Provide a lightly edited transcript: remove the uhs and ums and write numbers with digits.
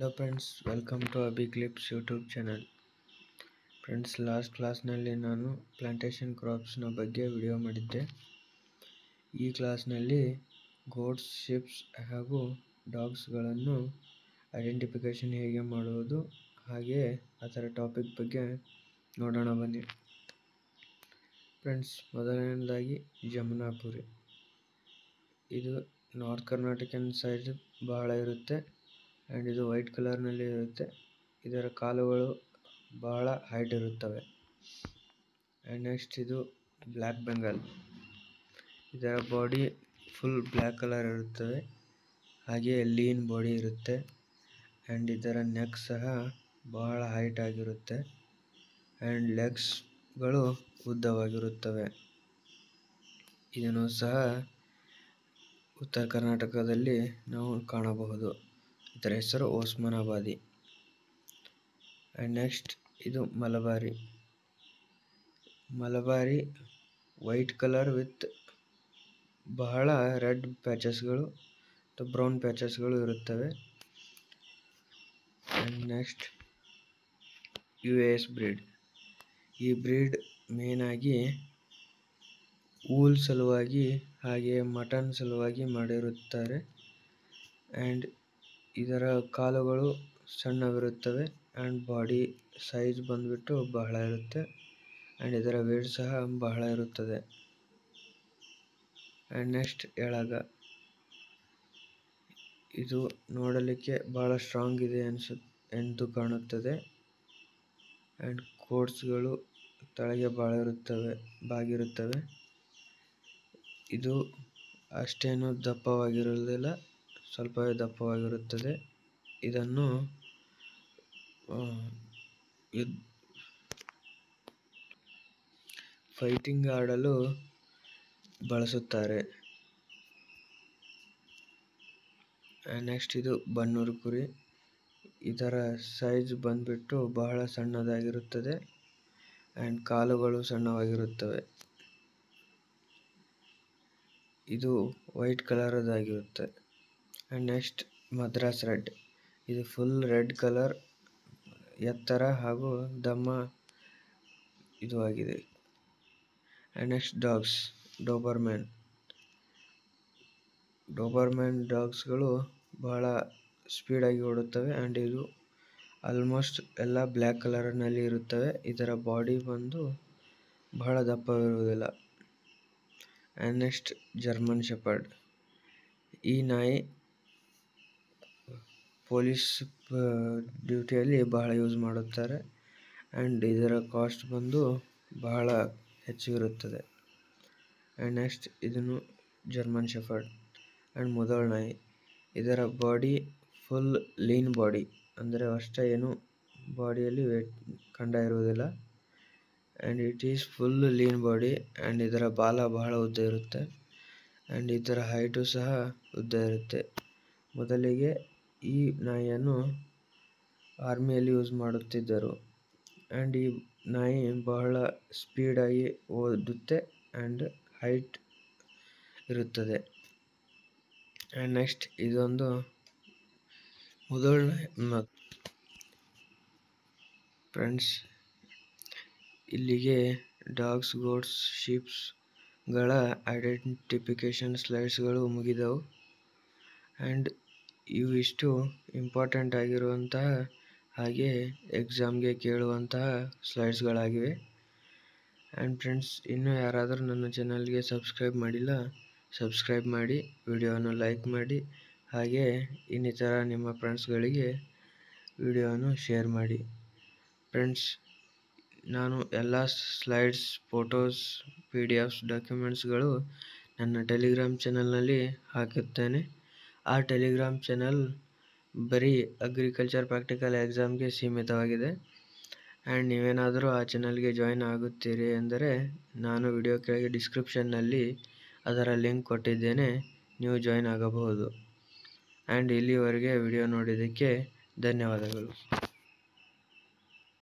Hello friends, welcome to Abhi Clips YouTube channel. Friends, last ಕ್ಲಾಸ್ನಲ್ಲಿ ನಾನು plantation ಕ್ರಾಪ್ಸ್ನ ಬಗ್ಗೆ video ಮಾಡಿದ್ದೆ. ಈ ಕ್ಲಾಸ್ನಲ್ಲಿ ಗೋಟ್ಸ್, ಶಿಪ್ಸ್ ಹಾಗೂ ಡಾಗ್ಸ್ಗಳನ್ನು ಐಡೆಂಟಿಫಿಕೇಷನ್ ಹೇಗೆ ಮಾಡುವುದು ಹಾಗೆ ಅದರ ಟಾಪಿಕ್ ಬಗ್ಗೆ ನೋಡೋಣ ಬನ್ನಿ. ಫ್ರೆಂಡ್ಸ್, ಮೊದಲನೇದಾಗಿ ಜಮುನಾಪುರಿ. ಇದು ನಾರ್ತ್ ಕರ್ನಾಟಕನ್ ಸೈಡ್ ಬಹಳ ಇರುತ್ತೆ ಆ್ಯಂಡ್ ಇದು ವೈಟ್ ಕಲರ್ನಲ್ಲಿ ಇರುತ್ತೆ. ಇದರ ಕಾಲುಗಳು ಬಹಳ ಹೈಟ್ ಇರುತ್ತವೆ. ಆ್ಯಂಡ್ ನೆಕ್ಸ್ಟ್ ಇದು ಬ್ಲ್ಯಾಕ್ ಬೆಂಗಾಲ್. ಇದರ ಬಾಡಿ ಫುಲ್ ಬ್ಲ್ಯಾಕ್ ಕಲರ್ ಇರುತ್ತವೆ, ಹಾಗೆ ಲೀನ್ ಬಾಡಿ ಇರುತ್ತೆ ಆ್ಯಂಡ್ ಇದರ ನೆಕ್ ಸಹ ಬಹಳ ಹೈಟ್ ಆಗಿರುತ್ತೆ ಆ್ಯಂಡ್ ಲೆಗ್ಸ್ಗಳು ಉದ್ದವಾಗಿರುತ್ತವೆ. ಇದನ್ನು ಸಹ ಉತ್ತರ ಕರ್ನಾಟಕದಲ್ಲಿ ನಾವು ಕಾಣಬಹುದು. ಇದರ ಹೆಸರು ಓಸ್ಮಾನಾಬಾದಿ. ಆ್ಯಂಡ್ ನೆಕ್ಸ್ಟ್ ಇದು ಮಲಬಾರಿ. ವೈಟ್ ಕಲರ್ ವಿತ್ ಬಹಳ ರೆಡ್ ಪ್ಯಾಚಸ್ಗಳು ಮತ್ತು ಬ್ರೌನ್ ಪ್ಯಾಚಸ್ಗಳು ಇರುತ್ತವೆ. And next US breed. ಈ ಬ್ರೀಡ್ ಮೇನ್ ಆಗಿ ವೂಲ್ ಸಲುವಾಗಿ ಹಾಗೆ ಮಟನ್ ಸಲುವಾಗಿ ಮಾಡಿರುತ್ತಾರೆ. ಆ್ಯಂಡ್ ಇದರ ಕಾಲುಗಳು ಸಣ್ಣವಿರುತ್ತವೆ ಆ್ಯಂಡ್ ಬಾಡಿ ಸೈಜ್ ಬಂದ್ಬಿಟ್ಟು ಬಹಳ ಇರುತ್ತೆ ಆ್ಯಂಡ್ ಇದರ ವೇಟ್ ಸಹ ಬಹಳ ಇರುತ್ತದೆ. ಆ್ಯಂಡ್ ನೆಕ್ಸ್ಟ್ ಎಳಗ. ಇದು ನೋಡಲಿಕ್ಕೆ ಬಹಳ ಸ್ಟ್ರಾಂಗ್ ಇದೆ ಎಂದು ಕಾಣುತ್ತದೆ ಆ್ಯಂಡ್ ಕೋಟ್ಸ್ಗಳು ತಳಗೆ ಬಾಗಿರುತ್ತವೆ. ಇದು ಅಷ್ಟೇನು ದಪ್ಪವಾಗಿರುವುದಿಲ್ಲ, ಸ್ವಲ್ಪವೇ ದಪ್ಪವಾಗಿರುತ್ತದೆ. ಇದನ್ನು ಫೈಟಿಂಗ್ ಆಡಲು ಬಳಸುತ್ತಾರೆ. ನೆಕ್ಸ್ಟ್ ಇದು ಬನ್ನೂರು ಕುರಿ. ಇದರ ಸೈಜ್ ಬಂದ್ಬಿಟ್ಟು ಬಹಳ ಸಣ್ಣದಾಗಿರುತ್ತದೆ ಆ್ಯಂಡ್ ಕಾಲುಗಳು ಸಣ್ಣವಾಗಿರುತ್ತವೆ. ಇದು ವೈಟ್ ಕಲರದಾಗಿರುತ್ತೆ. And next Madras red. ಇದು ಫುಲ್ ರೆಡ್ ಕಲರ್, ಎತ್ತರ ಹಾಗೂ ದಮ್ಮ ಇದು ಆಗಿದೆ. ಆ್ಯಂಡ್ ನೆಕ್ಸ್ಟ್ ಡಾಗ್ಸ್, ಡೋಬರ್ಮ್ಯಾನ್ ಡಾಗ್ಸ್ಗಳು ಬಹಳ ಸ್ಪೀಡಾಗಿ ಓಡುತ್ತವೆ ಆ್ಯಂಡ್ ಇದು ಆಲ್ಮೋಸ್ಟ್ ಎಲ್ಲ ಬ್ಲ್ಯಾಕ್ ಕಲರ್ನಲ್ಲಿ ಇರುತ್ತವೆ. ಇದರ ಬಾಡಿ ಬಂದು ಬಹಳ ದಪ್ಪವಿರುವುದಿಲ್ಲ. And next German shepherd. ಈ ನಾಯಿ ಪೊಲೀಸ್ ಡ್ಯೂಟಿಯಲ್ಲಿ ಬಹಳ ಯೂಸ್ ಮಾಡುತ್ತಾರೆ ಆ್ಯಂಡ್ ಇದರ ಕಾಸ್ಟ್ ಬಂದು ಬಹಳ ಹೆಚ್ಚು ಇರುತ್ತದೆ. ಆ್ಯಂಡ್ ನೆಕ್ಸ್ಟ್ ಇದನ್ನು ಜರ್ಮನ್ ಶೆಪರ್ಡ್ ಆ್ಯಂಡ್ ಮುದೋಳ್ ನಾಯಿ. ಇದರ ಬಾಡಿ ಫುಲ್ ಲೀನ್ ಬಾಡಿ, ಅಂದರೆ ಅಷ್ಟೇ ಏನು ಬಾಡಿಯಲ್ಲಿ ವೇಟ್ ಕಂಡ ಇರುವುದಿಲ್ಲ and it is full lean body and ಇದರ ಬಾಲ ಬಹಳ ಉದ್ದ ಇರುತ್ತೆ ಆ್ಯಂಡ್ ಇದರ ಹೈಟು ಸಹ ಉದ್ದ ಇರುತ್ತೆ. ಮೊದಲಿಗೆ ಈ ನಾಯಿಯನ್ನು ಆರ್ಮಿಯಲ್ಲಿ ಯೂಸ್ ಮಾಡುತ್ತಿದ್ದರು ಆ್ಯಂಡ್ ಈ ನಾಯಿ ಬಹಳ ಸ್ಪೀಡಾಗಿ ಓಡುತ್ತೆ ಆ್ಯಂಡ್ ಹೈಟ್ ಇರುತ್ತದೆ. ಆ್ಯಂಡ್ ನೆಕ್ಸ್ಟ್ ಇದೊಂದು ಮುದೋಳ್ ನಾಯಿ. ಫ್ರೆಂಡ್ಸ್, ಇಲ್ಲಿಗೆ ಡಾಗ್ಸ್, ಗೋಟ್ಸ್, ಶೀಪ್ಸ್ಗಳ ಐಡೆಂಟಿಫಿಕೇಷನ್ ಸ್ಲೈಡ್ಸ್ಗಳು ಮುಗಿದವು ಆ್ಯಂಡ್ ಇವು ಇಷ್ಟು ಇಂಪಾರ್ಟೆಂಟ್ ಆಗಿರುವಂತಹ ಹಾಗೆ ಎಕ್ಸಾಮ್ಗೆ ಕೇಳುವಂತಹ ಸ್ಲೈಡ್ಸ್ಗಳಾಗಿವೆ. ಆ್ಯಂಡ್ ಫ್ರೆಂಡ್ಸ್, ಇನ್ನೂ ಯಾರಾದರೂ ನನ್ನ ಚಾನಲ್ಗೆ ಸಬ್ಸ್ಕ್ರೈಬ್ ಮಾಡಿಲ್ಲ, ಸಬ್ಸ್ಕ್ರೈಬ್ ಮಾಡಿ, ವಿಡಿಯೋವನ್ನು ಲೈಕ್ ಮಾಡಿ, ಹಾಗೆ ಇನ್ನಿತರ ನಿಮ್ಮ ಫ್ರೆಂಡ್ಸ್ಗಳಿಗೆ ವಿಡಿಯೋವನ್ನು ಶೇರ್ ಮಾಡಿ. ಫ್ರೆಂಡ್ಸ್, ನಾನು ಎಲ್ಲ ಸ್ಲೈಡ್ಸ್, ಫೋಟೋಸ್, PDFs, ಡಾಕ್ಯುಮೆಂಟ್ಸ್ಗಳು ನನ್ನ ಟೆಲಿಗ್ರಾಮ್ ಚಾನಲ್ನಲ್ಲಿ ಹಾಕುತ್ತೇನೆ. ಆ ಟೆಲಿಗ್ರಾಮ್ ಚಾನಲ್ ಬರೀ ಅಗ್ರಿಕಲ್ಚರ್ ಪ್ರಾಕ್ಟಿಕಲ್ ಎಕ್ಸಾಮ್ಗೆ ಸೀಮಿತವಾಗಿದೆ ಆ್ಯಂಡ್ ನೀವೇನಾದರೂ ಆ ಚಾನಲ್ಗೆ ಜಾಯಿನ್ ಆಗುತ್ತೀರಿ ಎಂದರೆ ನಾನು ವಿಡಿಯೋ ಕೆಳಗೆ ಡಿಸ್ಕ್ರಿಪ್ಷನ್ನಲ್ಲಿ ಅದರ ಲಿಂಕ್ ಕೊಟ್ಟಿದ್ದೇನೆ, ನೀವು ಜಾಯಿನ್ ಆಗಬಹುದು. ಆ್ಯಂಡ್ ಇಲ್ಲಿವರೆಗೆ ವಿಡಿಯೋ ನೋಡಿದ್ದಕ್ಕೆ ಧನ್ಯವಾದಗಳು.